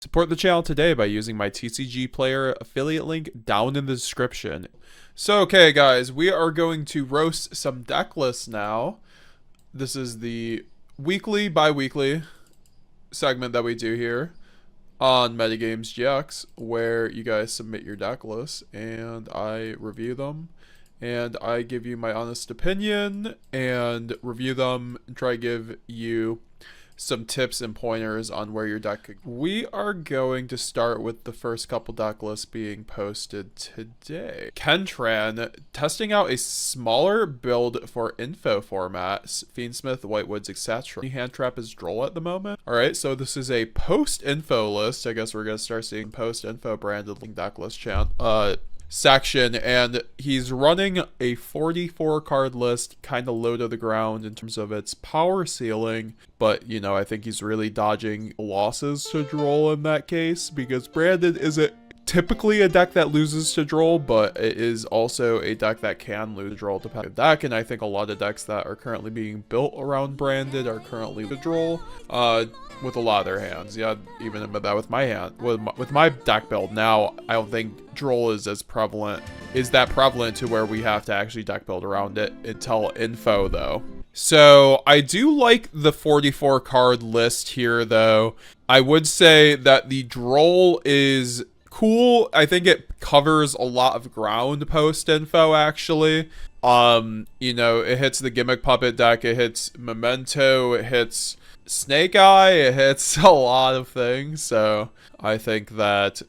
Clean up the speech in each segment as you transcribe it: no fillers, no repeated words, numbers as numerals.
Support the channel today by using my TCG Player affiliate link down in the description. So, okay, guys, we are going to roast some deck lists now. This is the weekly, bi-weekly segment that we do here on Metagames GX, where you guys submit your deck lists and I review them. And I give you my honest opinion and review them and try to give you some tips and pointers on where your deck could. We are going to start with the first couple deck lists being posted today. Kentran testing out a smaller build for info formats, Fiendsmith, Whitewoods, etc. Hand trap is Droll at the moment. Alright, so this is a post info list. I guess we're gonna start seeing post info branded deck list section, and he's running a 44 card list, kind of low to the ground in terms of its power ceiling, but you know, I think he's really dodging losses to Droll in that case, because Branded isn't typically a deck that loses to Droll, but it is also a deck that can lose to Droll depending on the deck, and I think a lot of decks that are currently being built around Branded are currently with Droll, with a lot of their hands. Yeah, even with that with my hand, with my deck build now, I don't think Droll is that prevalent to where we have to actually deck build around it until info though. So I do like the 44 card list here though. I would say that the Droll is cool. I think it covers a lot of ground post info actually. You know, it hits the Gimmick Puppet deck, it hits Memento, it hits Snake Eye, it hits a lot of things, so I think that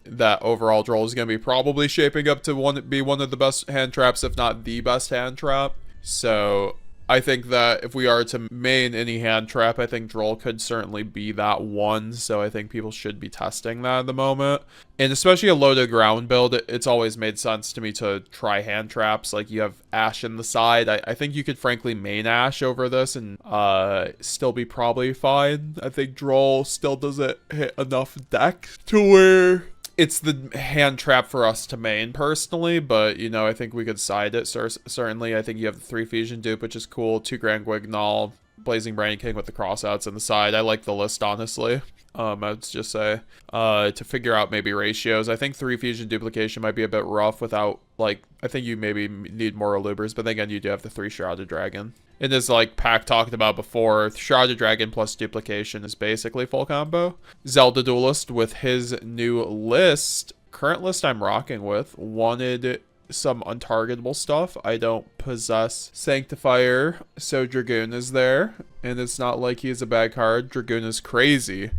overall Droll is going to be probably shaping up to be one of the best hand traps, if not the best hand trap. So I think that if we are to main any hand trap, I think Droll could certainly be that one, so I think people should be testing that at the moment. And especially a low-to ground build, it's always made sense to me to try hand traps. Like, you have Ash in the side. I think you could frankly main Ash over this and still be probably fine. I think Droll still doesn't hit enough deck to where it's the hand trap for us to main personally, but you know, I think we could side it. Certainly, I think you have the 3 Fusion dupe, which is cool. 2 Grand Guignol, Blazing Brand King with the crossouts on the side. I like the list honestly. I would just say to figure out maybe ratios. I think 3 Fusion duplication might be a bit rough without, like, I think you maybe need more Alubers, but then again, you do have the 3 Shrouded Dragon. It is like Pac talked about before, Shrouded Dragon plus duplication is basically full combo. Zelda Duelist with his new list, current list I'm rocking with, wanted some untargetable stuff. I don't possess Sanctifier, so Dragoon is there, and it's not like he's a bad card. Dragoon is crazy,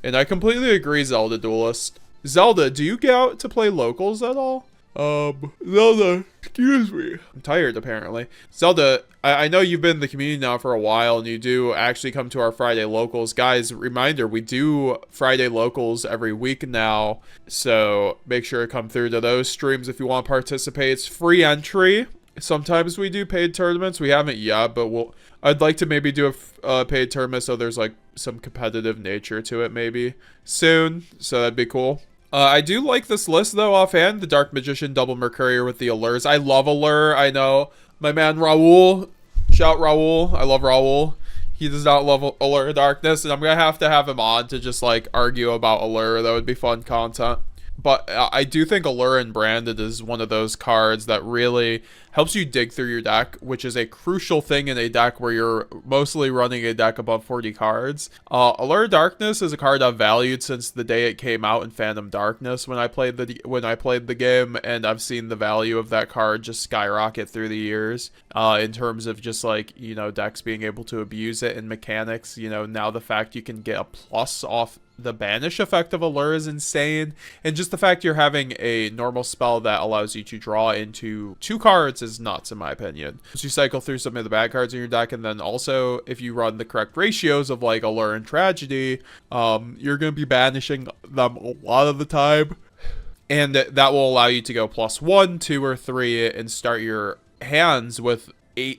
and I completely agree, Zelda Duelist. Zelda, do you get out to play locals at all? Zelda, excuse me. I'm tired, apparently. Zelda, I know you've been in the community now for a while, and you do actually come to our Friday locals. Guys, reminder, we do Friday locals every week now, so make sure to come through to those streams if you want to participate. It's free entry. Sometimes we do paid tournaments. We haven't yet, but I'd like to maybe do a paid tournament so there's like some competitive nature to it maybe soon, so that'd be cool. I do like this list, though, offhand. The Dark Magician, Double Mercurier with the Allures. I love Allure. I know. My man Raul. Shout Raul. I love Raul. He does not love Allure Darkness, and I'm going to have him on to just, like, argue about Allure. That would be fun content. But I do think Allure and Branded is one of those cards that really helps you dig through your deck, which is a crucial thing in a deck where you're mostly running a deck above 40 cards. Allure Darkness is a card I've valued since the day it came out in Phantom Darkness when I played the game, and I've seen the value of that card just skyrocket through the years. In terms of just, like, you know, decks being able to abuse it in mechanics. You know, now the fact you can get a plus off the banish effect of Allure is insane, and just the fact you're having a normal spell that allows you to draw into 2 cards is nuts in my opinion. So you cycle through some of the bad cards in your deck, and then also if you run the correct ratios of like Allure and Tragedy, you're going to be banishing them a lot of the time, and that will allow you to go +1, 2, or 3 and start your hands with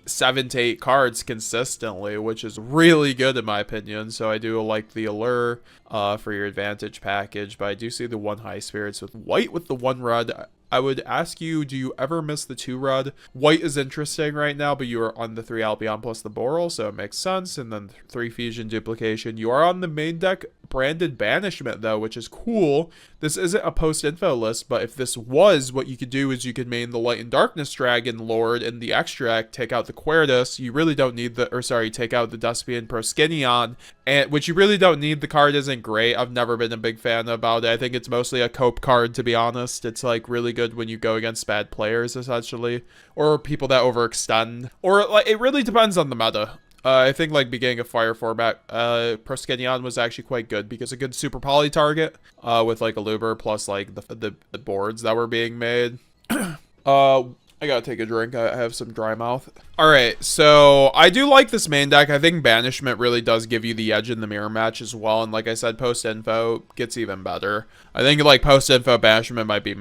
7 to 8 cards consistently, which is really good in my opinion. So I do like the Allure for your advantage package, but I do see the 1 High Spirits with white with the 1 red. I would ask you, do you ever miss the 2 red? White is interesting right now, but you are on the 3 Albion plus the Boral, so it makes sense. And then 3 Fusion duplication. You are on the main deck branded banishment though, which is cool. This isn't a post-info list, but if this was, what you could do is you could main the Light and Darkness Dragon Lord in the extract, take out the Querdus. You really don't need take out the Despian Proskinion, and which you really don't need. The card isn't great. I've never been a big fan about it. I think it's mostly a cope card, to be honest. It's like really good when you go against bad players, essentially, or people that overextend, or like it really depends on the meta. I think like beginning of fire format, Proskinion was actually quite good because a good super poly target with like a Luber plus like the boards that were being made. I gotta take a drink. I have some dry mouth. Alright, so I do like this main deck. I think Banishment really does give you the edge in the mirror match as well. And like I said, post-info gets even better. I think like post-info Banishment might be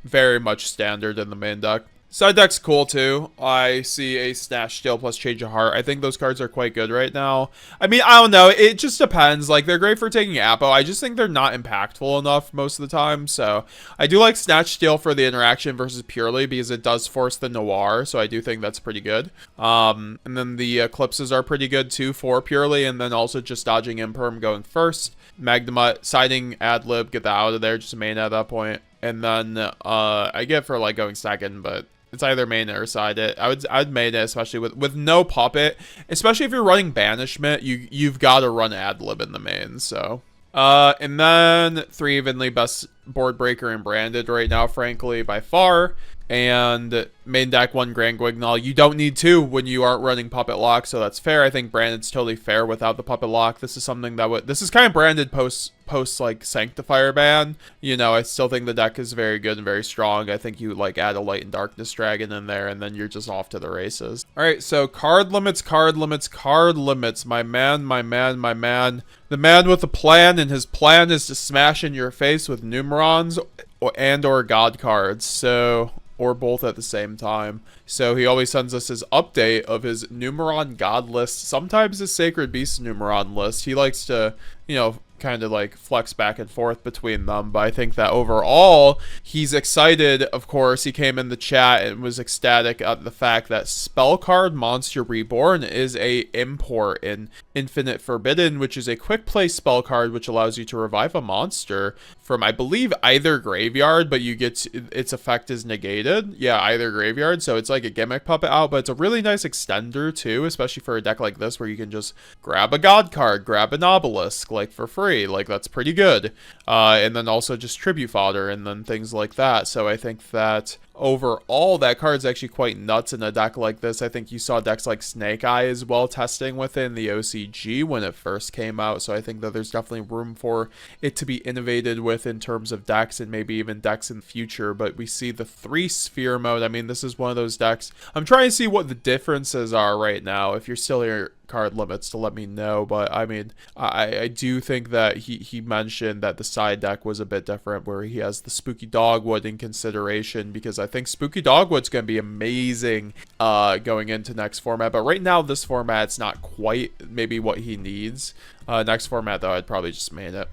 very much standard in the main deck. Side deck's cool too. I see a Snatch Steal plus Change of Heart. I think those cards are quite good right now. I mean, I don't know. It just depends. Like, they're great for taking Apo. I just think they're not impactful enough most of the time. So, I do like Snatch Steal for the interaction versus Purely because it does force the Noir. So, I do think that's pretty good. And then the Eclipses are pretty good too for Purely. And then also just dodging Imperm going first. Magnemite, siding Adlib, get that out of there. Just main at that point. And then I get for like going second, but it's either main it or side it. I'd main it, especially with no puppet. Especially if you're running Banishment, you've got to run Adlib in the main. So, and then 3 evenly best board breaker and branded right now, frankly, by far. And main deck 1 Grand Guignol. You don't need 2 when you aren't running Puppet Lock, so that's fair. I think branded's totally fair without the Puppet Lock. This is something that this is kind of branded post like Sanctifier ban. You know, I still think the deck is very good and very strong. I think you like add a Light and Darkness Dragon in there, and then you're just off to the races. All right, so card limits, card limits, card limits. My man, my man, my man. The man with a plan, and his plan is to smash in your face with Numerons or God cards. So, or both at the same time. So he always sends us his update of his Numeron God list, sometimes his Sacred Beast Numeron list. He likes to, you know, kind of like flex back and forth between them, but I think that overall he's excited. Of course, he came in the chat and was ecstatic at the fact that Spell Card Monster Reborn is a import in Infinite Forbidden, which is a quick play spell card which allows you to revive a monster from, I believe, either graveyard, but you get its effect is negated. Yeah, either graveyard. So it's like a gimmick puppet out, but it's a really nice extender too, especially for a deck like this where you can just grab a God card, grab an Obelisk like for free. Like, that's pretty good. And then also just tribute fodder and then things like that. So I think that overall that card's actually quite nuts in a deck like this. I think you saw decks like Snake Eye as well testing within the OCG when it first came out. So I think that there's definitely room for it to be innovated with in terms of decks and maybe even decks in the future. But we see the 3 sphere mode. I mean, this is one of those decks. I'm trying to see what the differences are right now. If you're still here, card limits, to let me know. But I mean, I do think that he mentioned that the side deck was a bit different, where he has the Spooky Dogwood in consideration, because I think Spooky Dogwood's going to be amazing going into next format. But right now, this format's not quite maybe what he needs. Next format, though, I'd probably just main it.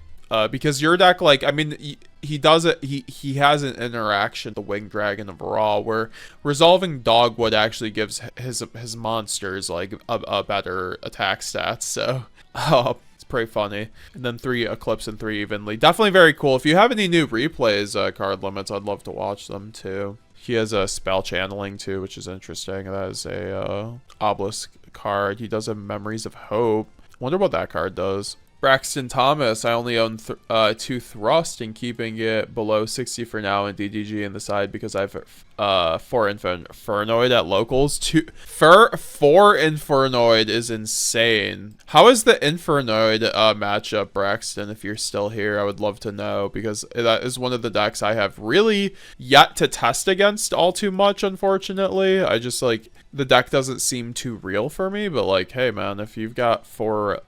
Because your deck, like, I mean, he does it, he has an interaction, the Winged Dragon of Ra, where resolving Dogwood actually gives his monsters, like, a better attack stats, so, it's pretty funny. And then 3 Eclipse and 3 evenly. Definitely very cool. If you have any new replays, card limits, I'd love to watch them, too. He has a spell channeling, too, which is interesting. That is a, Obelisk card. He does have Memories of Hope. Wonder what that card does. Braxton Thomas, I only own 2 Thrust and keeping it below 60 for now in DDG in the side because I have 4 Infernoid at locals. 4 Infernoid is insane. How is the Infernoid matchup, Braxton? If you're still here, I would love to know, because that is one of the decks I have really yet to test against all too much, unfortunately. I just, like, the deck doesn't seem too real for me, but, like, hey, man, if you've got 4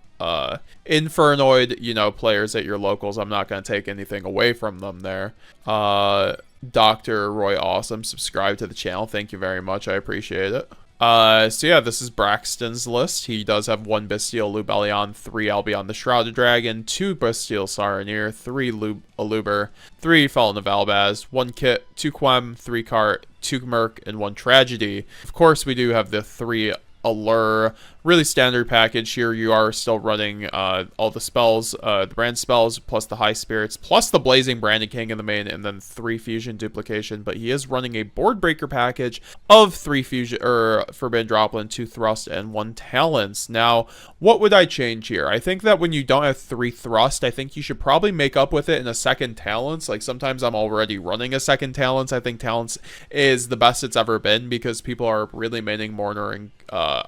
Infernoid, you know, players at your locals, I'm not going to take anything away from them there. Dr. Roy Awesome, subscribe to the channel. Thank you very much. I appreciate it. So yeah, this is Braxton's list. He does have 1 Bestial Lubellion, 3 Albion the Shrouded Dragon, 2 Bestial Saronir, 3 Aluber, 3 Fallen of Albaz, 1 Kit, 2 Quem, 3 Cart, 2 Merc, and 1 Tragedy. Of course, we do have the 3 Allure, really standard package here. You are still running all the spells, the brand spells, plus the high spirits, plus the blazing Branded King in the main, and then 3 fusion duplication. But he is running a board breaker package of 3 fusion or forbidden droplet, 2 thrust, and 1 talents. Now, what would I change here? I think that when you don't have 3 thrust, I think you should probably make up with it in a second talents. Like, sometimes I'm already running a second talents. I think talents is the best it's ever been because people are really maining Mourner and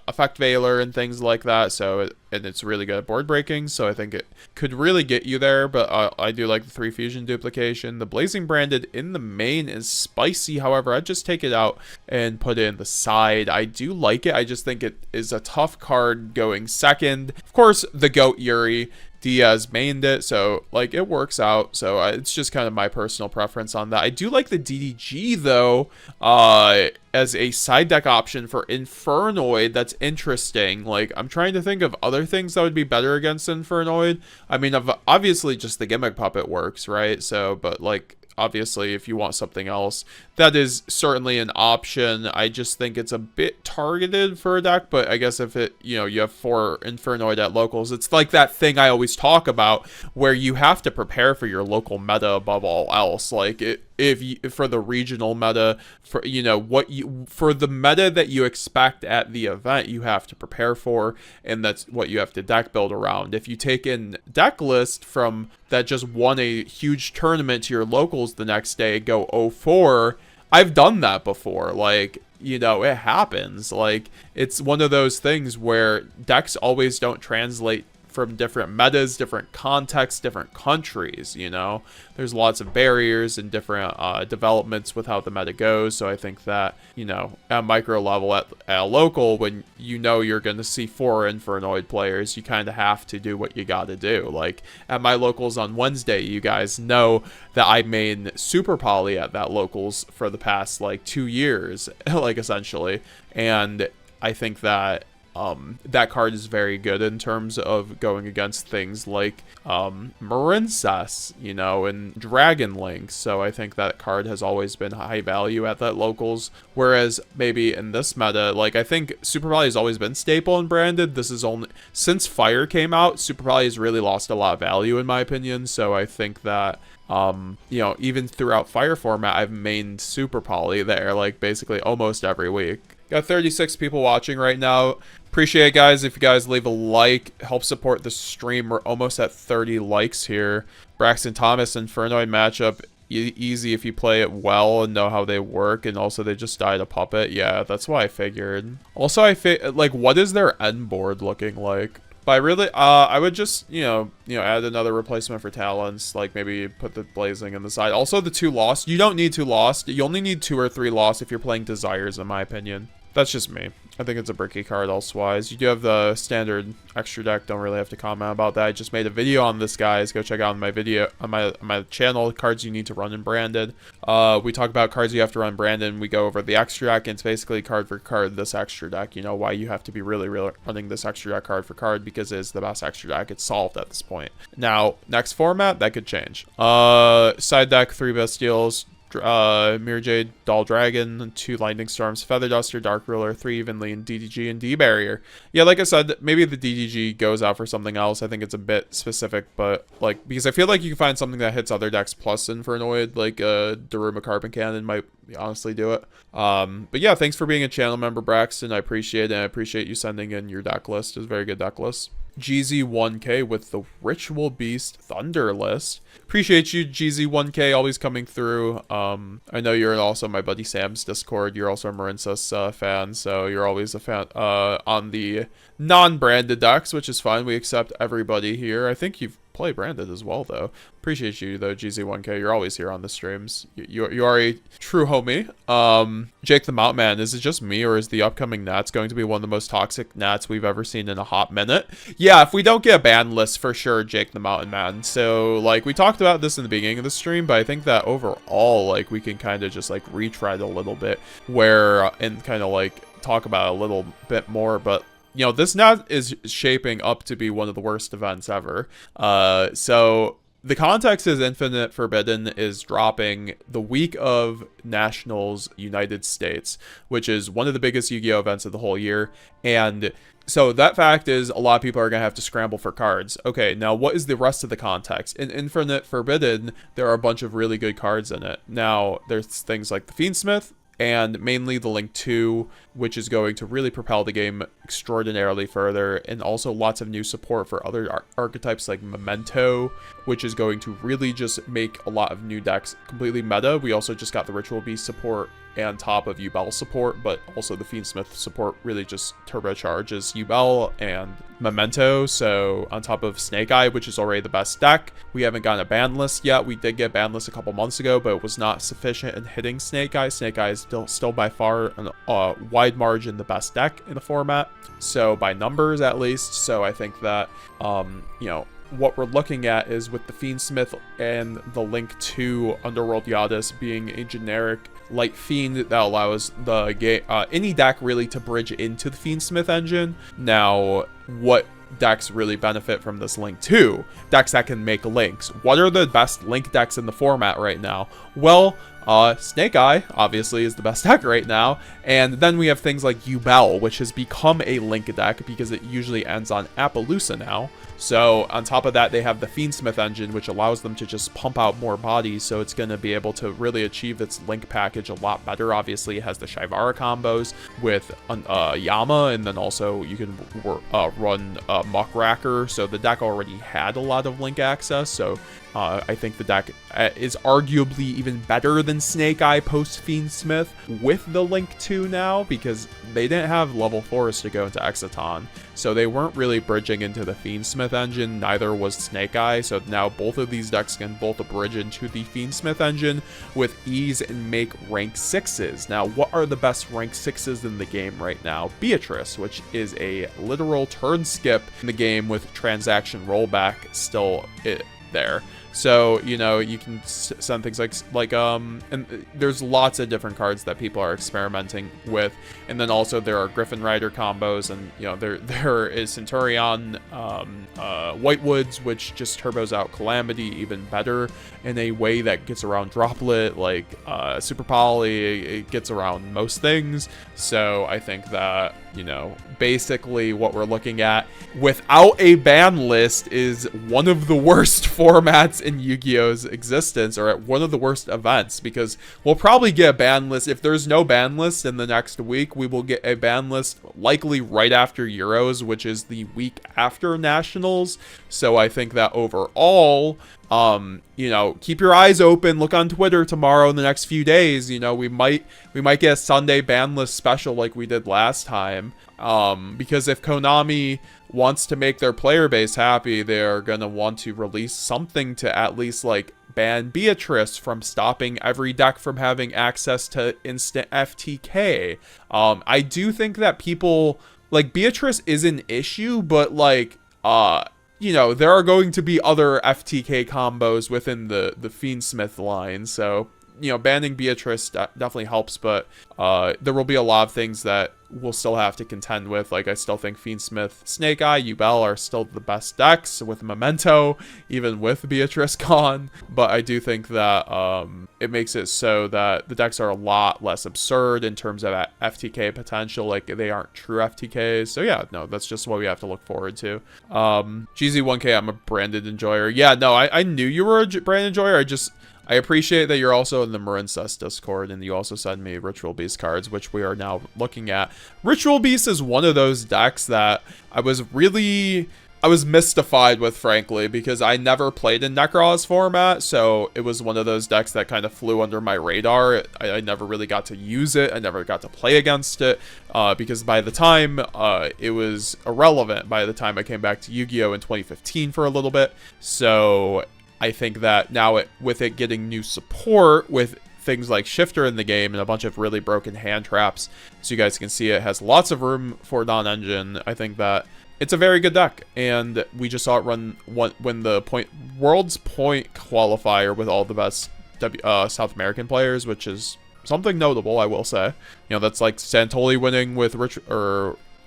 Effect Veiler and things like that. So and it's really good at board breaking, so I think it could really get you there. But I do like the 3 fusion duplication. The blazing branded in the main is spicy. However, I'd just take it out and put it in the side. I do like it. I just think it is a tough card going second. Of course, the GOAT Yuri Diaz mained it, so like it works out. So it's just kind of my personal preference on that. I do like the DDG though, as a side deck option for Infernoid. That's interesting. Like, I'm trying to think of other things that would be better against Infernoid. I mean, obviously just the Gimmick Puppet works, right? So, but like, obviously, if you want something else, that is certainly an option. I just think it's a bit targeted for a deck, but I guess if it, you know, you have 4 Infernoid at locals, it's like that thing I always talk about where you have to prepare for your local meta above all else. Like, if you, for the regional meta, for, you know, for the meta that you expect at the event, you have to prepare for, and that's what you have to deck build around. If you take in Decklist from that just won a huge tournament to your locals the next day, go 0-4, I've done that before. Like, you know, it happens. Like, it's one of those things where decks always don't translate from different metas, different contexts, different countries. You know, there's lots of barriers and different developments with how the meta goes. So I think that, you know, at micro level, at a local, when you know you're going to see 4 Infernoid players, you kind of have to do what you got to do. Like, at my locals on Wednesday, you guys know that I main Super Poly at that locals for the past like 2 years, like, essentially. And I think that that card is very good in terms of going against things like Marincess, you know, and Dragon Link. So I think that card has always been high value at that locals. Whereas maybe in this meta, like, I think Super Poly has always been staple and branded. This is only since Fire came out, Super Poly has really lost a lot of value in my opinion. So I think that you know, even throughout Fire format, I've mained Super Poly there, like, basically almost every week. Got 36 people watching right now. Appreciate it, guys. If you guys leave a like, help support the stream. We're almost at 30 likes here. Braxton Thomas Infernoid matchup. Easy if you play it well and know how they work. And also, they just died a puppet. Yeah, that's why I figured. Also, like, what is their end board looking like? But I really, I would just, you know, add another replacement for talents, like maybe put the blazing on the side. Also, the 2 lost. You don't need 2 lost. You only need 2 or 3 lost if you're playing Desires, in my opinion. That's just me. I think it's a bricky card elsewise. You do have the standard extra deck. Don't really have to comment about that. I just made a video on this, guys. Go check out my video on my channel. Cards you need to run in branded. We talk about cards you have to run branded. And we go over the extra deck. And it's basically card for card this extra deck. You know why you have to be really running this extra deck card for card, because it's the best extra deck. It's solved at this point. Now, next format, that could change. Side deck, 3 Bestials. Mirror Jade, Doll Dragon, 2 Lightning Storms, Feather Duster, Dark Ruler, 3 Evenly, and DDG and D Barrier. Yeah, like I said, maybe the DDG goes out for something else. I think it's a bit specific, but like, because I feel like you can find something that hits other decks plus Infernoid, like Daruma Carbon Cannon might honestly do it. But yeah, thanks for being a channel member, Braxton. I appreciate it, and I appreciate you sending in your deck list. It's a very good deck list. GZ1K with the Ritual Beast Thunder list. Appreciate you, GZ1K, always coming through. I know you're also my buddy Sam's Discord. You're also a Marincess fan, so you're always a fan on the non-branded decks, which is fine. We accept everybody here. I think you've played branded as well, though. Appreciate you, though, GZ1K. You're always here on the streams. You are a true homie. Jake the Mountain Man, is it just me, or is the upcoming Nats going to be one of the most toxic Nats we've ever seen in a hot minute? Yeah, if we don't get a ban list, for sure, Jake the Mountain Man. So, like, we talked about this in the beginning of the stream, but I think that overall, like, we can kind of just, like, retread a little bit where, and kind of, like, talk about it a little bit more, but you know, this Nat is shaping up to be one of the worst events ever. So the context is Infinite Forbidden is dropping the week of Nationals United States, which is one of the biggest Yu-Gi-Oh events of the whole year. And so that fact is a lot of people are going to have to scramble for cards. Okay, now what is the rest of the context? In Infinite Forbidden, there are a bunch of really good cards in it. Now, there's things like the Fiendsmith, and mainly the Link 2, which is going to really propel the game extraordinarily further, and also lots of new support for other archetypes like Memento, which is going to really just make a lot of new decks completely meta. We also just got the Ritual Beast support and top of YuGiOh support, but also the Fiendsmith support really just turbocharges YuGiOh and Memento. So on top of Snake Eye, which is already the best deck, we haven't gotten a ban list yet. We did get ban list a couple months ago, but it was not sufficient in hitting Snake Eye. Snake Eye is still by far a wide margin the best deck in the format, so by numbers at least. So I think that you know, what we're looking at is with the Fiendsmith and the Link 2 Underworld Yadis being a generic light fiend that allows the game any deck really to bridge into the Fiendsmith engine. Now, what decks really benefit from this Link 2? Decks that can make links. What are the best Link decks in the format right now? Well, Snake Eye, obviously, is the best deck right now. And then we have things like YuBell, which has become a Link deck because it usually ends on Appaloosa now. So on top of that, they have the Fiendsmith engine, which allows them to just pump out more bodies. So it's going to be able to really achieve its Link package a lot better. Obviously, it has the Shivara combos with Yama, and then also you can run Muckracker. So the deck already had a lot of Link access. So I think the deck is arguably even better than Snake Eye post Fiendsmith with the Link 2 now, because they didn't have level 4s to go into Exoton. So they weren't really bridging into the Fiendsmith engine, neither was Snake Eye. So now both of these decks can both bridge into the Fiendsmith engine with ease and make rank 6s. Now, what are the best rank 6s in the game right now? Beatrice, which is a literal turn skip in the game with transaction rollback still there. So, you know, you can send things like and there's lots of different cards that people are experimenting with. And then also there are Griffin Rider combos, and, you know, there is Centurion, Whitewoods, which just turbos out Calamity even better in a way that gets around Droplet, like Super Poly, it gets around most things. So I think that, you know, basically what we're looking at without a ban list is one of the worst formats in Yu-Gi-Oh's existence, or at one of the worst events, because we'll probably get a ban list. If there's no ban list in the next week, we will get a ban list likely right after Euros, which is the week after Nationals. So I think that overall, you know, keep your eyes open, look on Twitter tomorrow in the next few days. You know, we might get a Sunday ban list special like we did last time. Because if Konami wants to make their player base happy, they're gonna want to release something to at least like ban Beatrice from stopping every deck from having access to instant FTK. I do think that people like Beatrice is an issue, but like you know, there are going to be other FTK combos within the Fiendsmith line, so, you know, banning Beatrice definitely helps, but there will be a lot of things that we'll still have to contend with. Like, I still think Fiendsmith, Snake Eye, YuBell are still the best decks with Memento, even with Beatrice gone. But I do think that it makes it so that the decks are a lot less absurd in terms of FTK potential. Like, they aren't true FTKs. So yeah, no, that's just what we have to look forward to. GZ1K, I'm a branded enjoyer. Yeah, no, I knew you were a brand enjoyer. I appreciate that you're also in the Marincess Discord, and you also send me Ritual Beast cards, which we are now looking at. Ritual Beast is one of those decks that I was mystified with, frankly, because I never played in Necros format, so it was one of those decks that kind of flew under my radar. I never really got to use it. I never got to play against it, because by the time it was irrelevant by the time I came back to Yu-Gi-Oh! In 2015 for a little bit. So I think that now with it getting new support with things like Shifter in the game and a bunch of really broken hand traps, so you guys can see it has lots of room for non-engine, I think that it's a very good deck. And we just saw it run when the World's Point qualifier with all the best South American players, which is something notable, I will say. You know, that's like Santoli winning with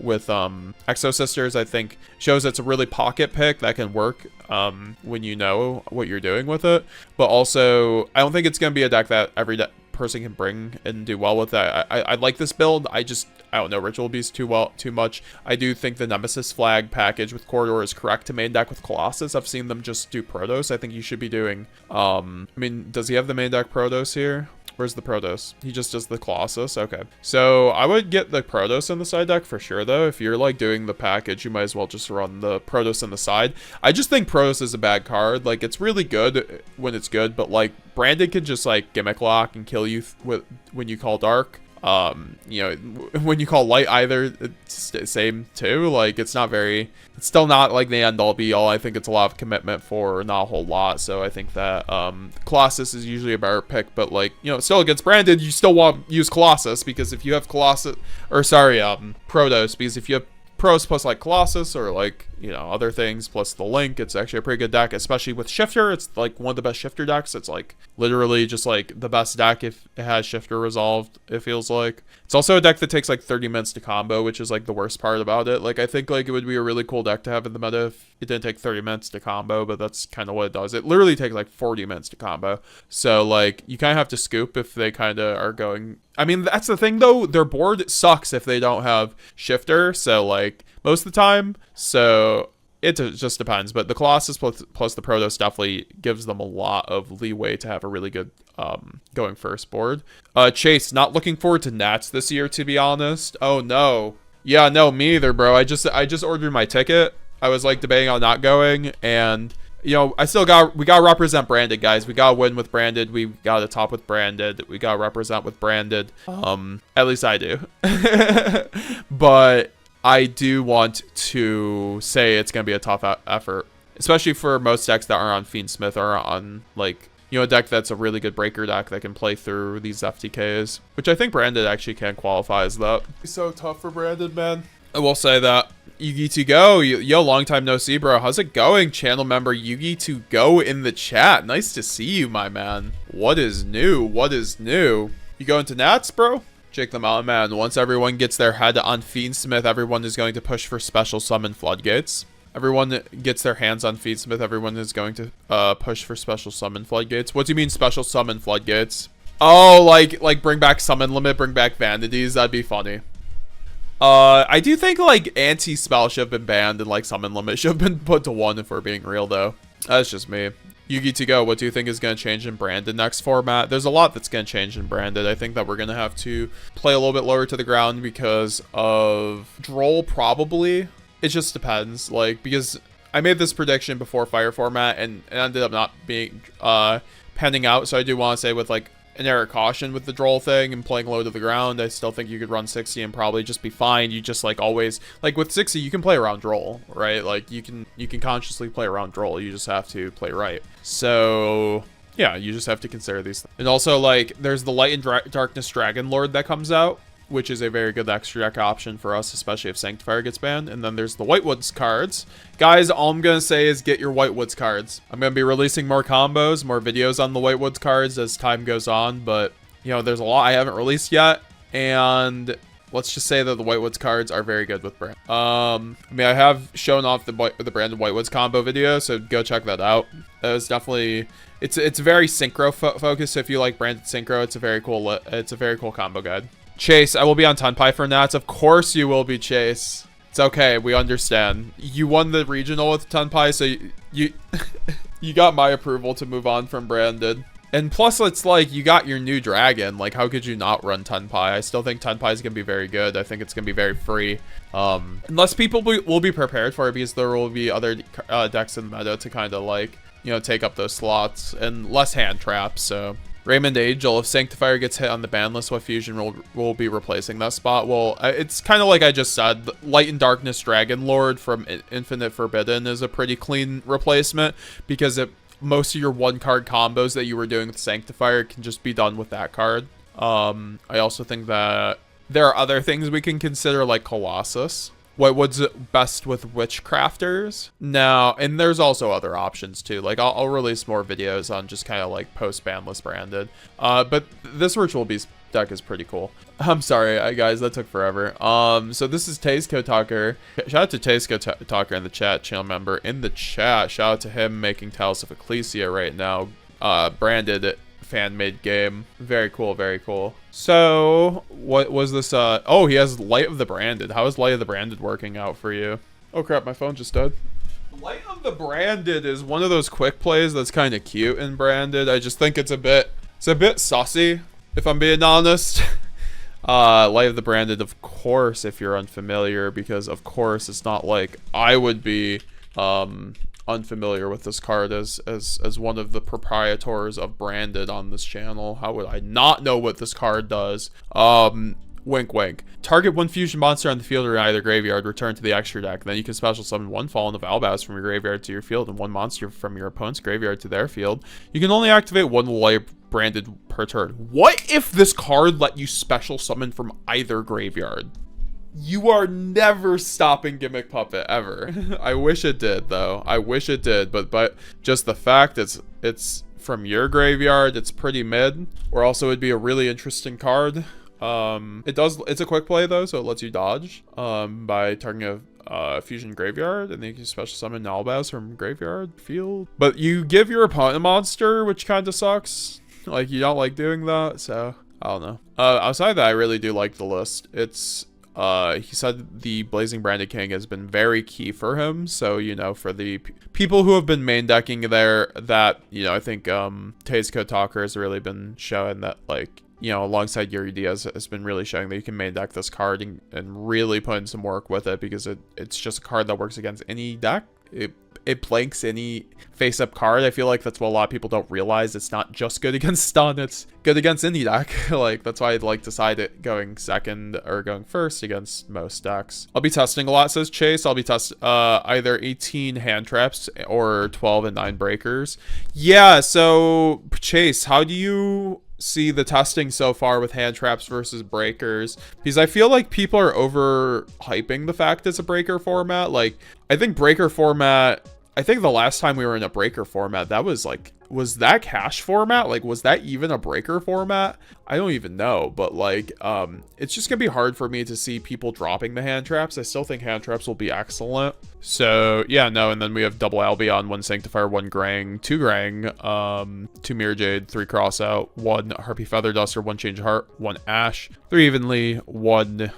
Exo Sisters, I think shows it's a really pocket pick that can work when you know what you're doing with it. But also, I don't think it's going to be a deck that every person can bring and do well with that. I like this build. I don't know Ritual Beast too much. I do think the Nemesis flag package with Corridor is correct to main deck with Colossus. I've seen them just do Protos. I think you should be doing I mean, does he have the main deck Protos here? Where's the Protos? He just does the Colossus. Okay. So I would get the Protos in the side deck for sure, though. If you're like doing the package, you might as well just run the Protos in the side. I just think Protos is a bad card. Like, it's really good when it's good, but like Branded can just like gimmick lock and kill you when you call dark. You know, when you call light either, it's the same too. Like, it's still not like the end all be all. I think it's a lot of commitment for not a whole lot. So I think that Colossus is usually a better pick, but like, you know, still against Branded, you still want to use Colossus, because if you have Colossus, or sorry, Protos, because if you have Pros plus like Colossus or like, you know, other things plus the Link, it's actually a pretty good deck, especially with Shifter. It's like one of the best Shifter decks. It's like literally just like the best deck if it has Shifter resolved, it feels like. It's also a deck that takes like 30 minutes to combo, which is like the worst part about it. Like, I think like it would be a really cool deck to have in the meta if it didn't take 30 minutes to combo, but that's kind of what it does. It literally takes like 40 minutes to combo. So like, you kind of have to scoop if they kind of are going. I mean, that's the thing though, their board sucks if they don't have Shifter, so like most of the time. So it just depends, but the Colossus plus the Protos definitely gives them a lot of leeway to have a really good going first board. Chase, not looking forward to Nats this year, to be honest. Oh no. Yeah, no, me either, bro. I just ordered my ticket. I was like debating on not going, and you know, we gotta represent Branded, guys. We gotta win with Branded. We gotta top with Branded. We gotta represent with Branded. At least I do. But I do want to say it's gonna be a tough effort, especially for most decks that are on Fiendsmith or on like, you know, a deck that's a really good breaker deck that can play through these FTKs, which I think Branded actually can qualify as that. It's so tough for Branded, man. I will say that. YuGiOh, yo, long time no see, bro. How's it going? Channel member YuGiOh in the chat. Nice to see you, my man. What is new? What is new? You going to Nats, bro? Check them out, man. Once everyone gets their head on Fiendsmith, everyone is going to push for special summon floodgates. Everyone gets their hands on Fiendsmith, everyone is going to push for special summon floodgates. What do you mean special summon floodgates? Oh, like bring back summon limit, bring back vanities. That'd be funny. I do think like anti-spell should have been banned and like summon limit should have been put to 1 if we're being real though. That's just me. YuGiOh, what do you think is going to change in Branded next format? There's a lot that's going to change in Branded. I think that we're going to have to play a little bit lower to the ground because of Droll probably. It just depends, like, because I made this prediction before Fire format and it ended up not being panning out. So I do want to say with like an air of caution with the Droll thing and playing low to the ground, I still think you could run 60 and probably just be fine. You just like always, like with 60, you can play around Droll, right? Like you can consciously play around Droll. You just have to play right. So yeah, you just have to consider these things. And also like there's the Light and Darkness Dragon Lord that comes out, which is a very good extra deck option for us, especially if Sanctifier gets banned. And then there's the Whitewoods cards. Guys, all I'm going to say is get your Whitewoods cards. I'm going to be releasing more combos, more videos on the Whitewoods cards as time goes on. But, you know, there's a lot I haven't released yet. And let's just say that the Whitewoods cards are very good with Brand. I mean, I have shown off the Branded Whitewoods combo video, so go check that out. It was definitely... It's very synchro focused. So if you like Branded Synchro, it's a very cool combo guide. Chase, I will be on Tenpai for Nats. Of course you will be, Chase. It's okay. We understand. You won the regional with Tenpai, so you got my approval to move on from Branded. And plus, it's like, you got your new dragon. Like, how could you not run Tenpai? I still think Tenpai is going to be very good. I think it's going to be very free. Unless people will be prepared for it, because there will be other decks in the meta to kind of, like, you know, take up those slots. And less hand traps, so... Raymond Angel, if Sanctifier gets hit on the ban list, what fusion will be replacing that spot? Well, it's kind of like I just said. Light and Darkness Dragon Lord from Infinite Forbidden is a pretty clean replacement because most of your one-card combos that you were doing with Sanctifier can just be done with that card. I also think that there are other things we can consider, like Colossus. What's best with Witchcrafters now, and there's also other options too. Like I'll release more videos on just kind of like post ban list Branded. But this Ritual Beast deck is pretty cool. I'm sorry, guys, that took forever. So this is Tasco Talker. Shout out to Tasco Talker in the chat, channel member in the chat. Shout out to him making Talos of Ecclesia right now. Branded fan-made game. Very cool, very cool. So what was this? Oh, he has Light of the Branded. How is Light of the Branded working out for you? Oh crap, my phone just died. Light of the Branded is one of those quick plays that's kind of cute in Branded. I just think it's a bit saucy, if I'm being honest. Light of the Branded, of course, if you're unfamiliar, because of course it's not like I would be unfamiliar with this card as one of the proprietors of Branded on this channel. How would I not know what this card does? Wink wink. Target one fusion monster on the field or in either graveyard, return to the extra deck. Then you can special summon one Fallen of Albaz from your graveyard to your field and one monster from your opponent's graveyard to their field. You can only activate one Light Branded per turn. What if this card let you special summon from either graveyard? You are never stopping Gimmick Puppet ever. I wish it did though. I wish it did, but just the fact it's from your graveyard, it's pretty mid. Or also it'd be a really interesting card. It's a quick play though, so it lets you dodge by targeting a fusion graveyard, and then you can special summon Albaz from graveyard field. But you give your opponent a monster, which kind of sucks. Like, you don't like doing that, so I don't know. Outside of that, I really do like the list. It's he said the Blazing Branded King has been very key for him, so you know, for the people who have been main decking there, that, you know, I think Tasco Talker has really been showing that, like, you know, alongside Yuri Diaz has been really showing that you can main deck this card and really put in some work with it, because it's just a card that works against any deck. It blanks any face-up card. I feel like that's what a lot of people don't realize. It's not just good against stun, it's good against any deck. Like, that's why I'd like to side it going second or going first against most decks. I'll be testing a lot, says Chase. I'll be testing either 18 hand traps or 12 and 9 breakers. Yeah, so Chase, how do you see the testing so far with hand traps versus breakers? Because I feel like people are overhyping the fact it's a breaker format. Like, I think breaker format, I think the last time we were in a breaker format, that was like, was that cash format? Like, was that even a breaker format? I don't even know, but like, it's just gonna be hard for me to see people dropping the hand traps. I still think hand traps will be excellent. So yeah, no, and then we have double Albion, 1 Sanctifier, 1 Grang, 2 Grang, 2 Mirror Jade, 3 Crossout, 1 Harpy Feather Duster, 1 Change of Heart, 1 Ash, 3 Evenly, 1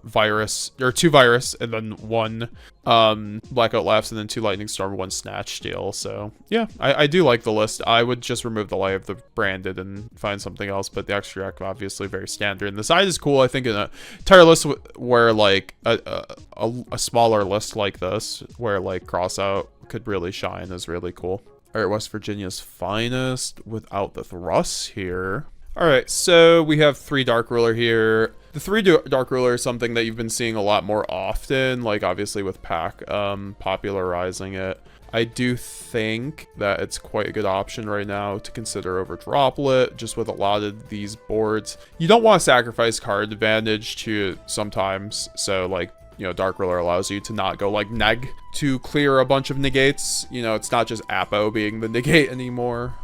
Virus, or 2 Virus, and then 1 Blackout Laughs, and then 2 Lightning Storm, 1 Snatch Steal. So yeah, I do like the list. I would just remove the Light of the Branded and find something else, but the extra deck obviously very standard. And the side is cool. I think in a entire list where like a smaller list like this, where like Crossout could really shine, is really cool. All right, West Virginia's finest without the thrusts here. All right, so we have 3 Dark Ruler here. The 3 Dark Ruler is something that you've been seeing a lot more often, like obviously with Pack popularizing it. I do think that it's quite a good option right now to consider over Droplet, just with a lot of these boards. You don't want to sacrifice card advantage to sometimes, so like, you know, Dark Ruler allows you to not go like neg to clear a bunch of negates. You know, it's not just Apo being the negate anymore.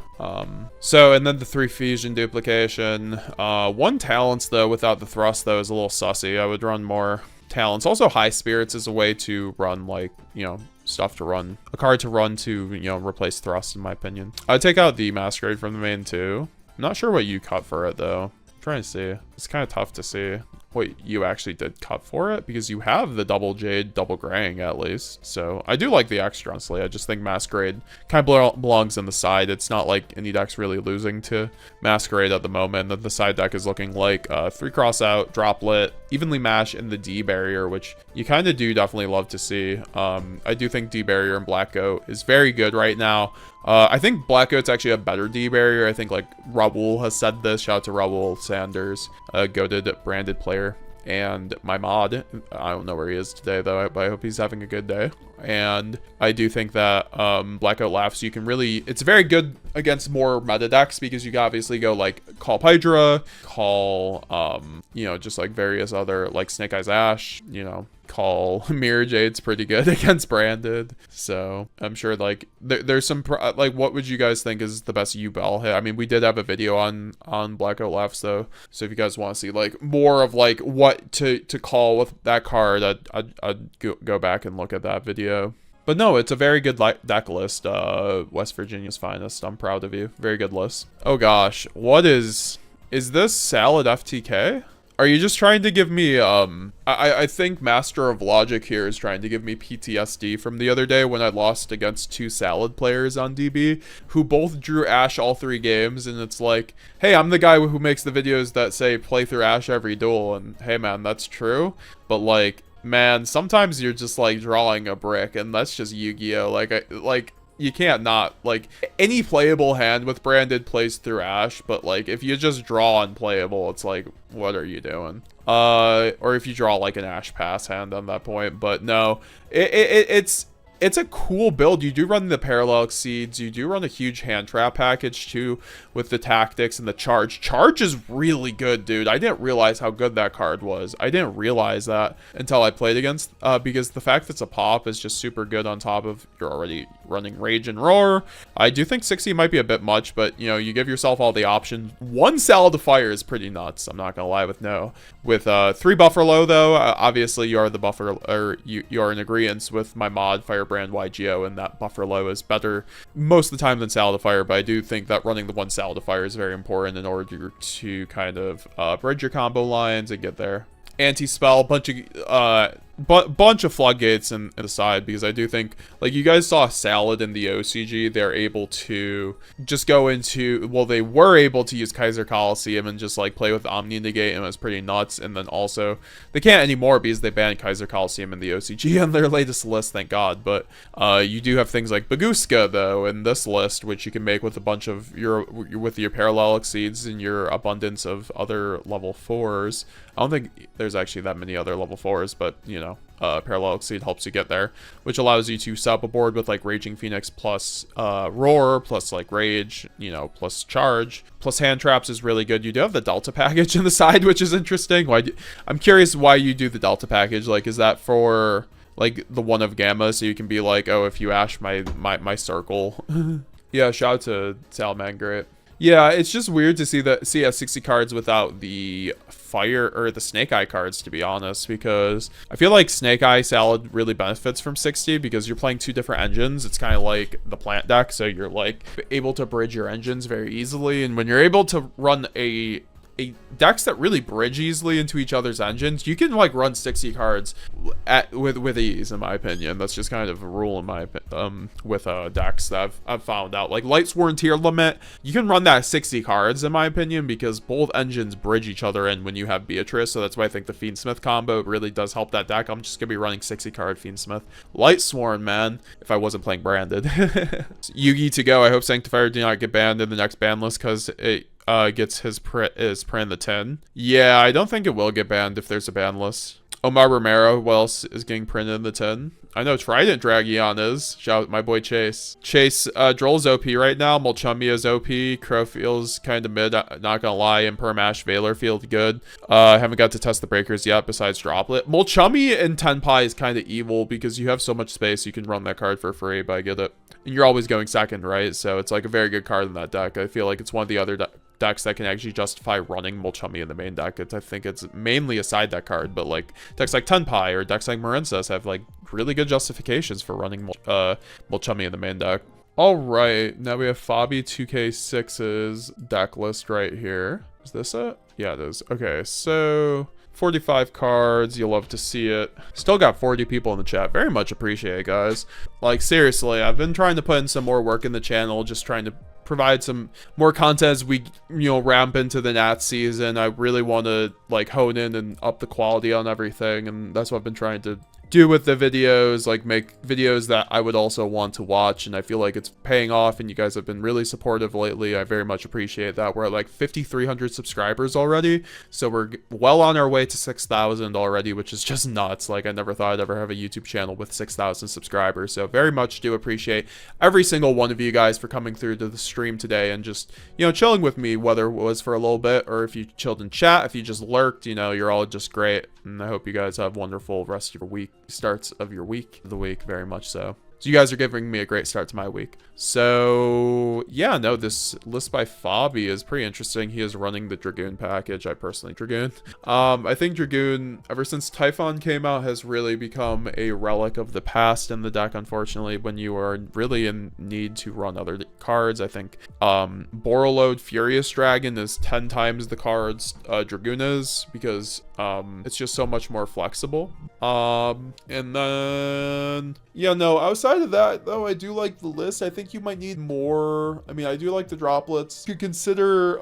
So, and then the 3 fusion duplication, 1 talents though without the thrust though is a little sussy. I would run more talents. Also, High Spirits is a way to run, like, you know, stuff to run, a card to run to, you know, replace thrust, in my opinion. I'd take out the Masquerade from the main too. I'm not sure what you cut for it though. I'm trying to see. It's kind of tough to see what you actually did cut for it, because you have the double Jade, double Grang at least. So I do like the extra, honestly. I just think Masquerade kind of belongs on the side. It's not like any deck's really losing to Masquerade at the moment. That the side deck is looking like 3 Crossout, Droplet, Evenly Mash, and the D Barrier, which you kind of do definitely love to see. I do think D Barrier and Black Goat is very good right now. I think Black Goat's actually a better D Barrier. I think like Raul has said this. Shout out to Raul Sanders, a goated Branded player, and my mod. I don't know where he is today though, but I hope he's having a good day. And I do think that Blackout Laughs, you can really, it's very good against more meta decks, because you can obviously go like call Hydra, call you know, just like various other, like Snake Eyes Ash, you know, call Mirror Jade's pretty good against Branded. So I'm sure like there's some like, what would you guys think is the best YuGiOh hit? I mean, we did have a video on Blackout Laughs though, so if you guys want to see like more of like what to call with that card, I'd go back and look at that video. But no, it's a very good deck list. West Virginia's finest. I'm proud of you. Very good list. Oh gosh, what is this Salad FTK? Are you just trying to give me, I think Master of Logic here is trying to give me PTSD from the other day when I lost against 2 Salad players on DB who both drew Ash all 3 games, and it's like, hey, I'm the guy who makes the videos that say play through Ash every duel, and hey man, that's true, but like, man, sometimes you're just like drawing a brick, and that's just YuGiOh. Like, you can't not, like, any playable hand with Branded plays through Ash, but like if you just draw unplayable, it's like, what are you doing? Or if you draw like an Ash pass hand on that point. But no, it's a cool build. You do run the Parallel Exceeds. You do run a huge hand trap package too with the tactics and the charge. Charge is really good, dude. I didn't realize how good that card was. I didn't realize that until I played against, because the fact that it's a pop is just super good on top of you're already running Rage and Roar. I do think 60 might be a bit much, but you know, you give yourself all the options. 1 Salad of Fire is pretty nuts. I'm not gonna lie with no. With 3 Bufferlow though, obviously you are the buffer, or you are in agreement with my mod Firebrand YuGiOh, and that Bufferlow is better most of the time than Salad of Fire, but I do think that running the 1 Salad of Fire is very important in order to kind of bridge your combo lines and get there. Anti-spell, bunch of floodgates in the side, because I do think, like, you guys saw Salad in the OCG, they're able to just go into, well, they were able to use Kaiser Coliseum and just like play with Omni Negate, and it was pretty nuts. And then also they can't anymore because they banned Kaiser Coliseum in the OCG on their latest list, thank god. But you do have things like Baguska though in this list, which you can make with a bunch of your Parallel Exceeds and your abundance of other level 4s. I don't think there's actually that many other level 4s, but you know, Parallel Exceed helps you get there, which allows you to sub a board with like Raging Phoenix plus Roar plus like Rage, you know, plus Charge plus Hand Traps is really good. You do have the Delta package in the side, which is interesting. I'm curious why you do the Delta package. Like, is that for like the 1 of Gamma, so you can be like, oh, if you Ash my circle. Yeah, shout out to Salman, great. Yeah, it's just weird to see 60 cards without the fire or the Snake Eye cards, to be honest, because I feel like Snake Eye Salad really benefits from 60 because you're playing 2 different engines. It's kind of like the plant deck, so you're like able to bridge your engines very easily, and when you're able to run a decks that really bridge easily into each other's engines, you can like run 60 cards with ease, in my opinion. That's just kind of a rule in my with decks that I've found out. Like Lightsworn Tier Limit, you can run that 60 cards in my opinion, because both engines bridge each other in when you have Beatrice. So that's why I think the Fiendsmith combo really does help that deck. I'm just gonna be running 60 card Fiendsmith. Lightsworn, man, if I wasn't playing Branded. Yugi to go. I hope Sanctifier do not get banned in the next ban list because it gets his print in the 10. Yeah, I don't think it will get banned if there's a ban list. Omar Romero, what else is getting printed in the 10? I know Trident Dragion is. Shout out my boy Chase. Chase, Droll's OP right now. Molchumia is OP. Crow feels kind of mid, not gonna lie. And Permash Valor feels good. I haven't got to test the breakers yet besides Droplet. Molchumia and Tenpai is kind of evil because you have so much space. You can run that card for free, but I get it. And you're always going second, right? So it's like a very good card in that deck. I feel like it's one of the other decks that can actually justify running Molchumia in the main deck. I think it's mainly a side deck card, but like decks like Tenpai or decks like Marincess have like really good justifications for running Molchumia in the main deck. All right, now we have Fabi 2K6's deck list right here. Is this it? Yeah, it is. Okay, so 45 cards. You'll love to see it. Still got 40 people in the chat. Very much appreciate it, guys. Like, seriously, I've been trying to put in some more work in the channel, just trying to provide some more content as we, you know, ramp into the Nats season. I really want to like hone in and up the quality on everything, and that's what I've been trying to do with the videos, like make videos that I would also want to watch, and I feel like it's paying off, and you guys have been really supportive lately. I very much appreciate that. We're at like 5,300 subscribers already, so we're well on our way to 6,000 already, which is just nuts. Like, I never thought I'd ever have a YouTube channel with 6,000 subscribers, so very much do appreciate every single one of you guys for coming through to the stream today and just, you know, chilling with me, whether it was for a little bit or if you chilled in chat, if you just lurked, you know, you're all just great. And I hope you guys have wonderful rest of your week, starts of your week, the week, very much so. So you guys are giving me a great start to my week. So yeah, no, this list by Fabi is pretty interesting. He is running the Dragoon package. I personally Dragoon. I think Dragoon, ever since Typhon came out, has really become a relic of the past in the deck, unfortunately, when you are really in need to run other cards. I think Borreload Furious Dragon is 10 times the cards Dragoon is, because it's just so much more flexible. And then yeah, no, outside of that though, I do like the list. I think you might need more. I mean, I do like the droplets. You could consider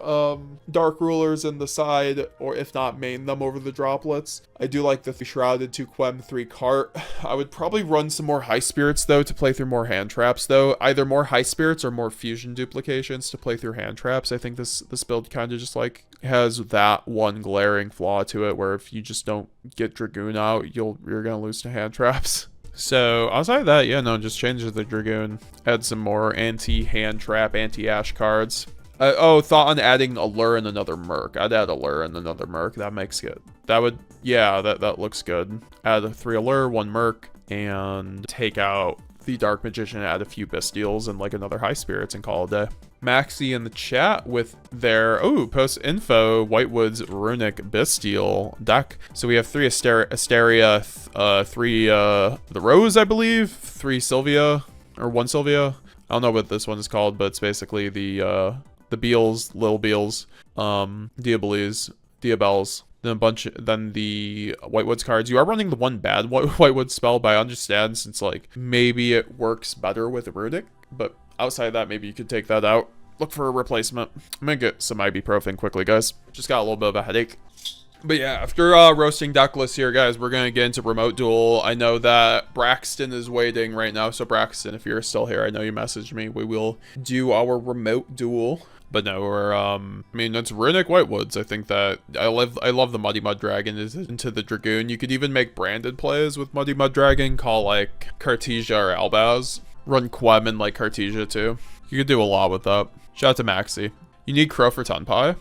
Dark Rulers in the side, or if not, main them over the droplets. I do like the Shrouded 2 Quem 3 Cart. I would probably run some more High Spirits though to play through more hand traps though. Either more High Spirits or more Fusion Duplications to play through hand traps. I think this build kind of just like has that one glaring flaw to it, where if you just don't get Dragoon out, you're gonna lose to hand traps. So outside of that, yeah, no, just change the Dragoon. Add some more anti-hand trap, anti-ash cards. Oh, thought on adding Allure and another Merc. I'd add Allure and another Merc. That makes good. That would, yeah, that looks good. Add 3 Allure, 1 Merc, and take out the Dark Magician, add a few Bastials and like another High Spirits and call it a day. Maxi in the chat with their post info Whitewood's Runic Bastial deck. So we have 3 Asteria, 3 the Rose, I believe, 3 Sylvia, or 1 Sylvia. I don't know what this one is called, but it's basically the Beals, Lil Beals, Diabelles. Then the Whitewoods cards. You are running the one bad Whitewood spell, but I understand since like maybe it works better with Runic, but outside of that, maybe you could take that out. Look for a replacement. I'm gonna get some ibuprofen quickly, guys. Just got a little bit of a headache. But yeah, after roasting deck lists here, guys, we're gonna get into remote duel. I know that Braxton is waiting right now, so Braxton, if you're still here, I know you messaged me. We will do our remote duel. But no, we're I mean, it's Runic Whitewoods. I think that I love the Muddy Mud Dragon is into the Dragoon. You could even make branded plays with Muddy Mud Dragon, call like Cartesia or Albaz. Run Quem and like Cartesia too. You could do a lot with that. Shout out to Maxi. You need Crow for Tenpai.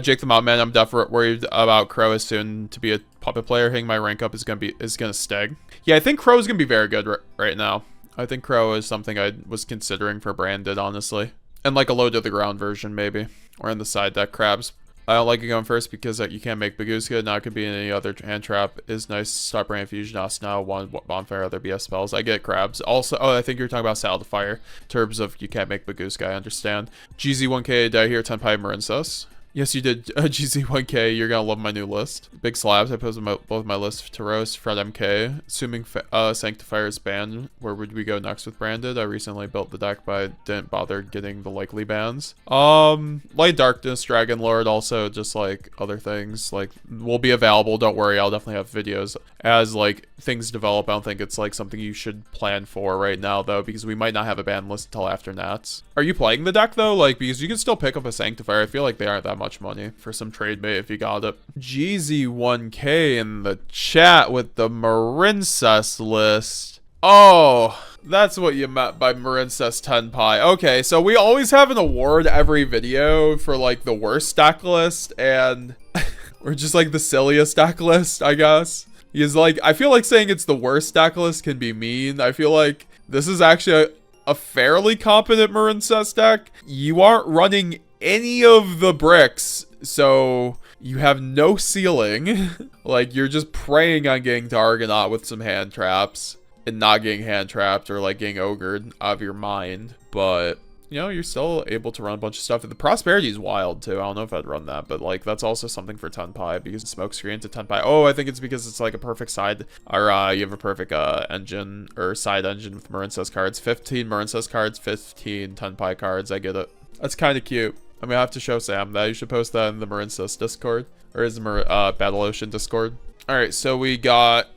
Jake the Mountain Man, I'm definitely worried about Crow as soon to be a puppet player. Hitting my rank up is gonna stag. Yeah, I think Crow is gonna be very good right now. I think Crow is something I was considering for branded, honestly. And like a low to the ground version, maybe. Or in the side deck, Crabs. I don't like it going first because you can't make Baguska. Now it could be in any other hand trap. Is nice. Stop Brain Fusion. Us now. One Bonfire, other BS spells. I get Crabs. Also, I think you're talking about Saddle Fire. In terms of you can't make Baguska, I understand. GZ1K, did I hear Tenpai Marincess? Yes, you did, GZ1K. You're gonna love my new list. Big Slabs. I posted both my lists to roast. Fred MK. Assuming Sanctifier is banned, where would we go next with Branded? I recently built the deck, but I didn't bother getting the likely bans. Light Darkness, Dragon Lord, also just like other things, like will be available. Don't worry, I'll definitely have videos as like things develop. I don't think it's like something you should plan for right now though, because we might not have a ban list until after Nats. Are you playing the deck though? Like, because you can still pick up a Sanctifier. I feel like they aren't that much money for some trade bait if you got it. GZ1K in the chat with the Marincess list. Oh, that's what you meant by Marincess Tenpai. Okay, so we always have an award every video for like the worst deck list, and or just like the silliest deck list, I guess. Because like, I feel like saying it's the worst deck list can be mean. I feel like this is actually a fairly competent Marincess deck. You aren't running any of the bricks, so you have no ceiling. Like, you're just praying on getting to Argonaut with some hand traps and not getting hand trapped or like getting ogred out of your mind. But you know, you're still able to run a bunch of stuff. The Prosperity is wild too. I don't know if I'd run that, but like that's also something for Tenpai, because smoke screen to Tenpai. Oh, I think it's because it's like a perfect side, or you have a perfect engine or side engine with Marincess cards. 15 Marincess cards, 15 Tenpai cards. I get it. That's kind of cute. I'm gonna have to show Sam that. You should post that in the Marincess Discord, or is the Battle Ocean Discord. All right, so we got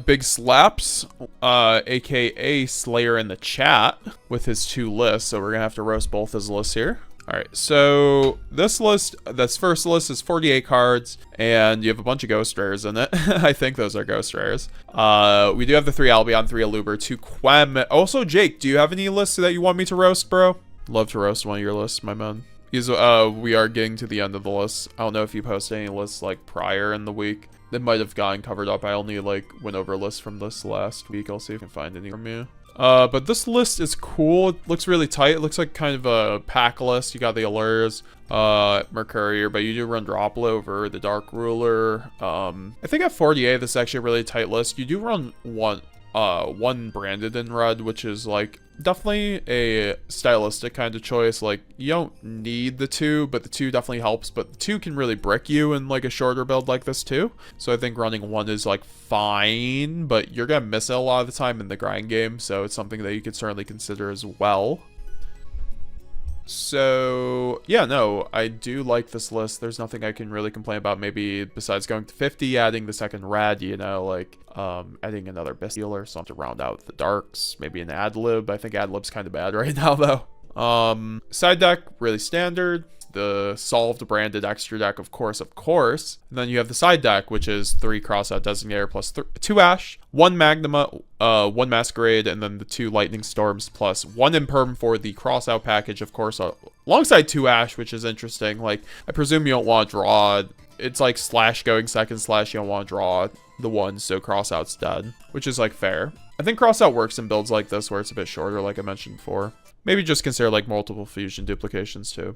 Big Slaps, aka Slayer in the chat with his 2 lists. So we're gonna have to roast both his lists here. All right, so this first list is 48 cards, and you have a bunch of ghost rares in it. I think those are ghost rares. We do have the 3 Albion, 3 Aluber, 2 Quem. Also, Jake, do you have any lists that you want me to roast, bro? Love to roast one of your lists, my man. Because we are getting to the end of the list. I don't know if you post any lists like prior in the week. it might have gotten covered up. I only like went over a list from this last week. I'll see if I can find any from you. But this list is cool. It looks really tight. It looks like kind of a pack list. You got the allures, Mercurier, but you do run Droplo over the Dark Ruler. I think at 48, this is actually a really tight list. You do run one branded in red, which is like definitely a stylistic kind of choice. Like, you don't need the 2, but the 2 definitely helps, but the 2 can really brick you in like a shorter build like this too. So I think running 1 is like fine, but you're gonna miss it a lot of the time in the grind game, so it's something that you could certainly consider as well. So yeah, no, I do like this list. There's nothing I can really complain about, maybe besides going to 50, adding the second red, you know, like adding another Bestial or something to round out the darks, maybe an ad-lib. I think ad-lib's kind of bad right now though. Side deck, really standard. The solved branded extra deck, of course. And then you have the side deck, which is 3 Crossout Designator plus 2 Ash, 1 Magnuma, 1 Masquerade, and then the 2 Lightning Storms plus 1 Imperm for the Crossout package, of course, alongside 2 Ash, which is interesting. Like, I presume you don't want to draw. It's like slash going second slash. You don't want to draw the 1, so Crossout's dead, which is like fair. I think Crossout works in builds like this where it's a bit shorter, like I mentioned before. Maybe just consider like multiple fusion duplications too.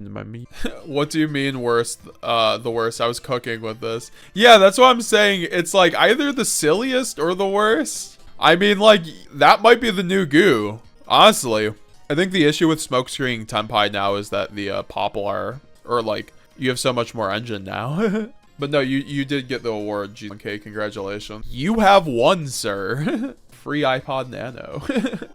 What do you mean worst? The worst. I was cooking with this. Yeah, that's what I'm saying. It's like either the silliest or the worst. I mean, like, that might be the new goo. Honestly, I think the issue with Smokescreen Tenpai now is that the Poplar, or like, you have so much more engine now. But no, you did get the award, G1K. Congratulations. You have won, sir. Free iPod Nano.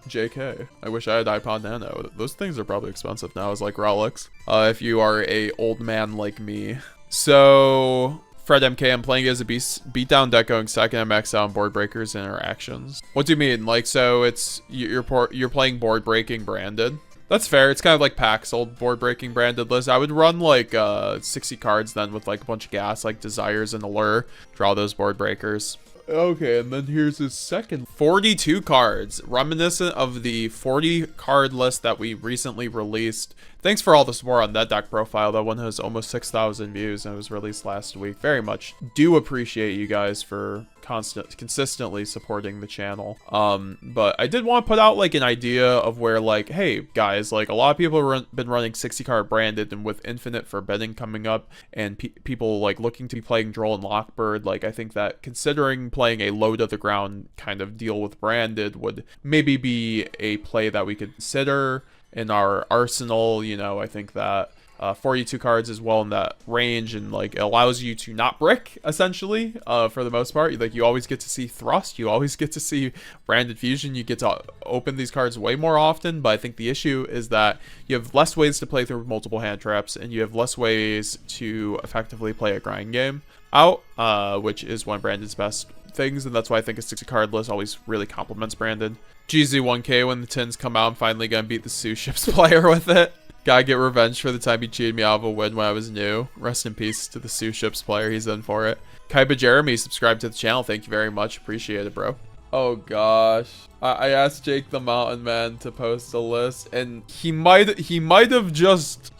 JK. I wish I had iPod Nano. Those things are probably expensive now as like relics. If you are a old man like me. So, Fred MK, I'm playing as a beatdown deck going second. I'm X on board breakers interactions. What do you mean? Like, so it's you're playing board breaking branded? That's fair. It's kind of like Pack's old board breaking branded list. I would run like 60 cards then with like a bunch of gas, like Desires and Allure. Draw those board breakers. Okay, and then here's his second 42 cards, reminiscent of the 40 card list that we recently released. Thanks for all the support on that deck profile. That one has almost 6,000 views and it was released last week. Very much do appreciate you guys for consistently supporting the channel. But I did want to put out like an idea of where like, hey guys, like a lot of people have been running 60 card branded, and with Infinite Forbidding coming up and people like looking to be playing Droll and Lockbird, like I think that considering playing a low to the ground kind of deal with branded would maybe be a play that we could consider in our arsenal. You know, I think that 42 cards is well in that range, and like it allows you to not brick essentially for the most part. Like, you always get to see thrust, you always get to see branded fusion, you get to open these cards way more often. But I think the issue is that you have less ways to play through multiple hand traps, and you have less ways to effectively play a grind game out, which is one of branded's best things, and that's why I think a 60 card list always really complements branded. GZ1K, when the tins come out, I'm finally gonna beat the Sue Ships player with it. Gotta get revenge for the time he cheated me out of a win when I was new. Rest in peace to the Sue Ships player, he's in for it. Kaiba Jeremy, subscribe to the channel, thank you very much, appreciate it, bro. Oh gosh, I asked Jake the Mountain Man to post a list, and he might have just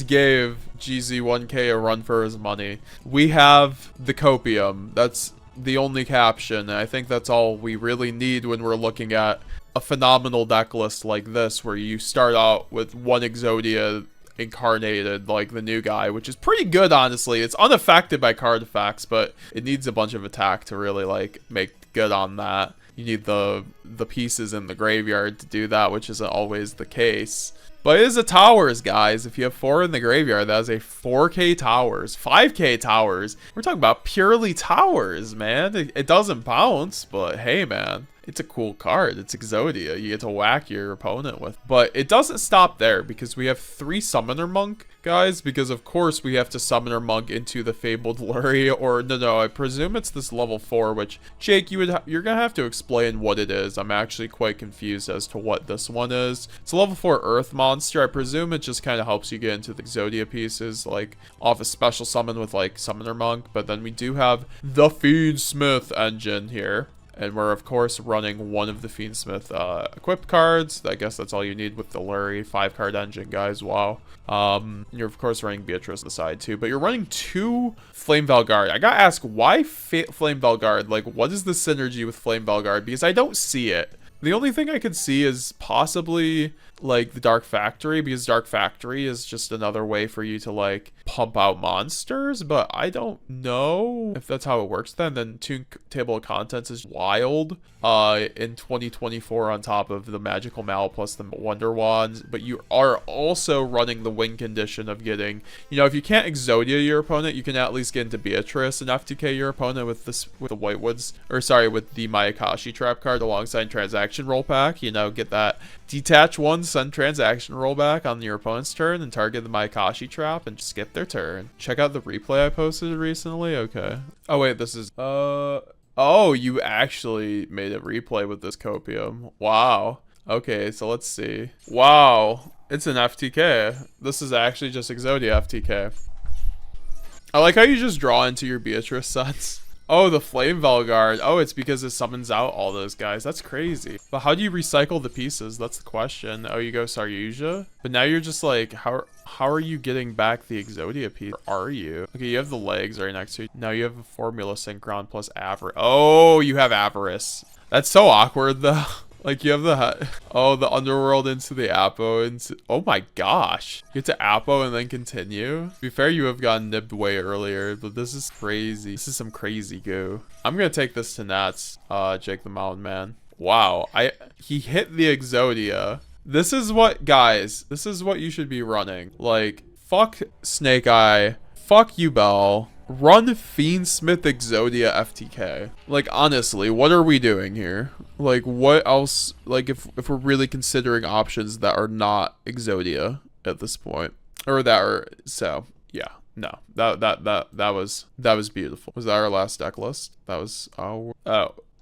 gave GZ1K a run for his money. We have the copium. That's the only caption, and I think that's all we really need when we're looking at a phenomenal deck list like this, where you start out with 1 Exodia incarnated, like the new guy, which is pretty good, honestly. It's unaffected by card effects, but it needs a bunch of attack to really like make good on that. You need the pieces in the graveyard to do that, which isn't always the case. But it is a towers, guys. If you have 4 in the graveyard, that is a 4k towers, 5k towers. We're talking about purely towers, man. It doesn't bounce, but hey, man. It's a cool card. It's Exodia. You get to whack your opponent with. But it doesn't stop there, because we have 3 Summoner Monk, guys. Because, of course, we have to Summoner Monk into the Fabled Lurry. Or, no, I presume it's this level 4, which, Jake, you're going to have to explain what it is. I'm actually quite confused as to what this one is. It's a level 4 Earth monster. I presume it just kind of helps you get into the Exodia pieces, like, off a special summon with, like, Summoner Monk. But then we do have the Fiendsmith engine here. And we're, of course, running one of the Fiendsmith equipped cards. I guess that's all you need with the Lurie 5-card engine, guys. Wow. You're, of course, running Beatrice on the side, too. But you're running 2 Flame Valguard. I gotta ask, why Flame Valguard? Like, what is the synergy with Flame Valguard? Because I don't see it. The only thing I could see is possibly like the Dark Factory, because Dark Factory is just another way for you to like pump out monsters, but I don't know if that's how it works then Toon Table of Contents is wild in 2024 on top of the Magical Mallet plus the Wonder Wands, but you are also running the win condition of getting, you know, if you can't Exodia your opponent, you can at least get into Beatrice and FTK your opponent with the Whitewoods, or sorry, with the Mayakashi trap card alongside Transaction Rollback. You know, get that detach 1, send Transaction Rollback on your opponent's turn and target the Mayakashi trap and skip their turn. Check out the replay I posted recently. Okay. Oh wait, this is oh, you actually made a replay with this copium. Wow. Okay, so let's see. Wow, it's an FTK. This is actually just Exodia FTK. I like how you just draw into your Beatrice sets. Oh, the Flame Valguard. Oh, it's because it summons out all those guys. That's crazy. But how do you recycle the pieces? That's the question. Oh, you go Saryuja? But now you're just like, how are you getting back the Exodia piece? Or are you? Okay, you have the legs right next to you. Now you have a Formula Synchron plus Avarice. Oh, you have Avarice. That's so awkward, though. Like, you have the Underworld into the Apo, into, oh my gosh. You get to Apo and then continue. To be fair, you have gotten nibbed way earlier, but this is crazy. This is some crazy goo. I'm gonna take this to Nats, Jake the Mountain Man. Wow, he hit the Exodia. This is what, guys, this is what you should be running. Like, fuck Snake Eye, fuck YuGiOh. Run Fiendsmith Exodia FTK. Like, honestly, what are we doing here? Like, what else? Like, if we're really considering options that are not Exodia at this point, or that are, so yeah, no, that was beautiful. Was that our last deck list? That was oh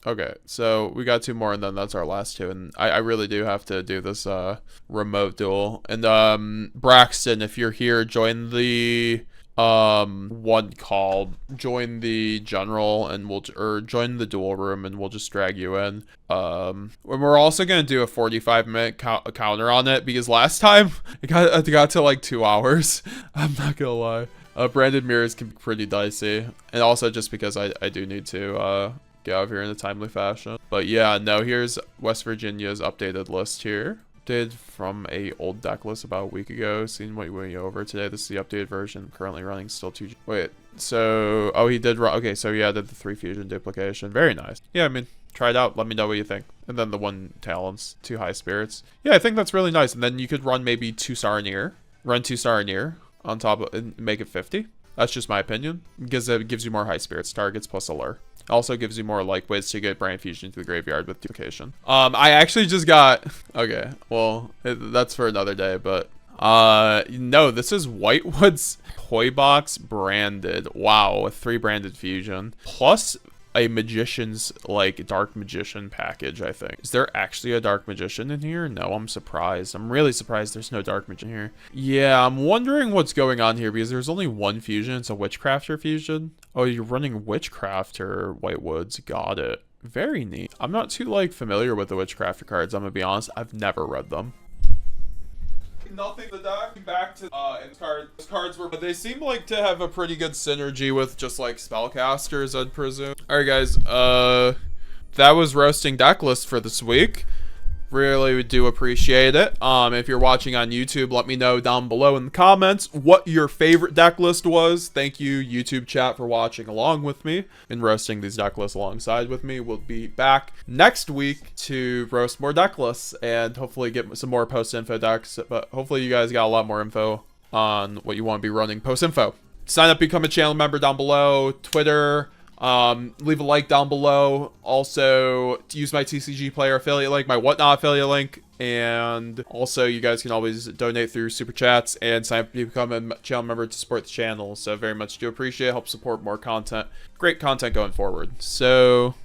okay. So we got 2 more, and then that's our last 2. And I really do have to do this remote duel. And Braxton, if you're here, join the join the general, and join the duel room, and we'll just drag you in. And we're also gonna do a 45-minute counter on it, because last time it got to like 2 hours. I'm not gonna lie. Branded mirrors can be pretty dicey, and also just because I do need to get out of here in a timely fashion. But yeah, no, here's West Virginia's updated list here. Did from a old deck list about a week ago. Seen what you went over today. This is the updated version. Currently running still 2G. Wait, so oh, he did run. Okay, so yeah, did the 3 fusion duplication. Very nice. Yeah, I mean, try it out. Let me know what you think. And then the 1 talents, 2 high spirits. Yeah, I think that's really nice. And then you could run maybe 2 Saronir. Run 2 Saronir on top of, and make it 50. That's just my opinion, because it gives you more high spirits targets plus a lure. Also gives you more like ways to get Brain Fusion to the graveyard with duplication. I actually just got, okay, well, that's for another day, but no, this is Whitewood's Toy Box branded. Wow, with 3 branded fusion plus a magician's like dark magician package. I think, is there actually a dark magician in here? No, I'm surprised. I'm really surprised there's no dark magician here. Yeah, I'm wondering what's going on here, because there's only 1 fusion. It's a Witchcrafter fusion. Oh, you're running Witchcrafter Whitewoods. Got it. Very neat. I'm not too like familiar with the Witchcrafter cards, I'm gonna be honest. I've never read them. Nothing the deck back to those cards were, but they seem like to have a pretty good synergy with just like spellcasters, I'd presume. All right, guys, that was roasting deck list for this week. Really do appreciate it. If you're watching on YouTube, let me know down below in the comments what your favorite deck list was. Thank you, YouTube chat, for watching along with me and roasting these deck lists alongside with me. We'll be back next week to roast more deck lists and hopefully get some more post-info decks. But hopefully you guys got a lot more info on what you want to be running post-info. Sign up, become a channel member down below, Twitter. Leave a like down below. Also, to use my TCG player affiliate link, my Whatnot affiliate link, and also you guys can always donate through super chats and sign up to become a channel member to support the channel. So very much do appreciate it. Help support more content, great content going forward. So